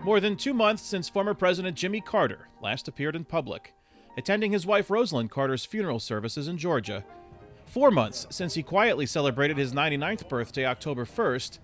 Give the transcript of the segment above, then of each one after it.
More than 2 months since former President Jimmy Carter last appeared in public, attending his wife Rosalind Carter's funeral services in Georgia. 4 months since he quietly celebrated his 99th birthday October 1st,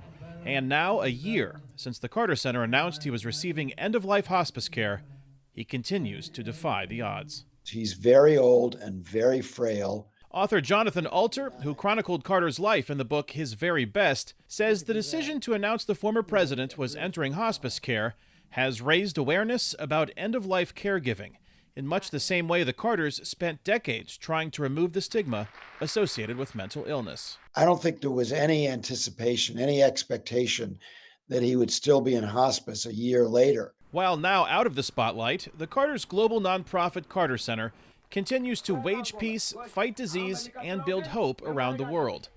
and now a year since the Carter Center announced he was receiving end-of-life hospice care, he continues to defy the odds. He's very old and very frail. Author Jonathan Alter, who chronicled Carter's life in the book His Very Best, says the decision to announce the former president was entering hospice care has raised awareness about end-of-life caregiving, in much the same way the Carters spent decades trying to remove the stigma associated with mental illness. I don't think there was any anticipation, any expectation that he would still be in hospice a year later. While now out of the spotlight, the Carters' global nonprofit Carter Center continues to wage peace, fight disease, and build hope around the world.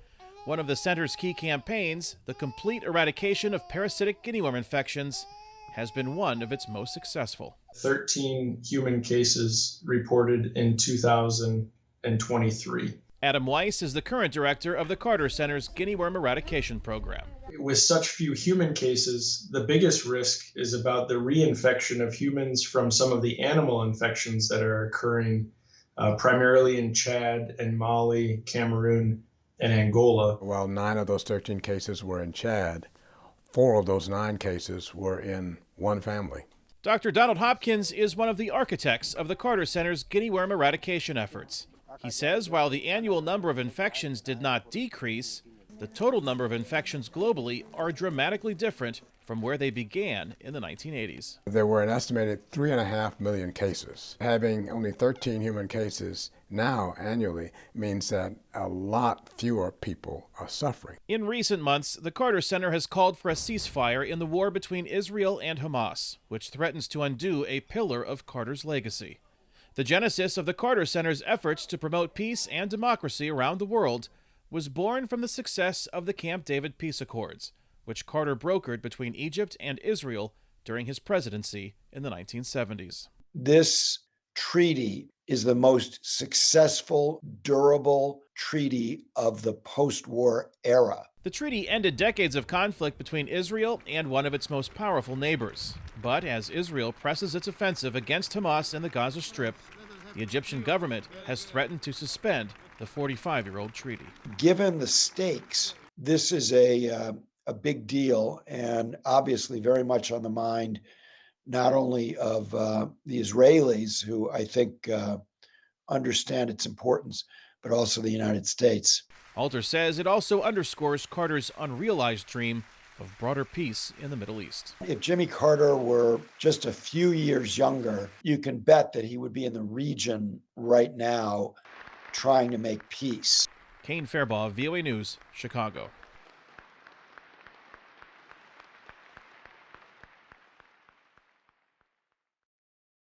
One of the center's key campaigns, the complete eradication of parasitic guinea worm infections, has been one of its most successful. 13 human cases reported in 2023. Adam Weiss is the current director of the Carter Center's guinea worm eradication program. With such few human cases, the biggest risk is about the reinfection of humans from some of the animal infections that are occurring primarily in Chad and Mali, Cameroon, and Angola. While 9 of those 13 cases were in Chad, 4 of those 9 cases were in one family. Dr. Donald Hopkins is one of the architects of the Carter Center's guinea worm eradication efforts. He says while the annual number of infections did not decrease, the total number of infections globally are dramatically different from where they began in the 1980s. There were an estimated 3.5 million cases. Having only 13 human cases now annually means that a lot fewer people are suffering. In recent months, the Carter Center has called for a ceasefire in the war between Israel and Hamas, which threatens to undo a pillar of Carter's legacy. The genesis of the Carter Center's efforts to promote peace and democracy around the world was born from the success of the Camp David peace accords, which Carter brokered between Egypt and Israel during his presidency in the 1970s. This treaty is the most successful, durable treaty of the post-war era. The treaty ended decades of conflict between Israel and one of its most powerful neighbors. But as Israel presses its offensive against Hamas in the Gaza Strip, the Egyptian government has threatened to suspend the 45-year-old treaty. Given the stakes, this is a big deal and obviously very much on the mind not only of the Israelis, who I think understand its importance, but also the United States. Alter says it also underscores Carter's unrealized dream of broader peace in the Middle East. If Jimmy Carter were just a few years younger, you can bet that he would be in the region right now trying to make peace. Kane, Farabaugh, VOA News, Chicago.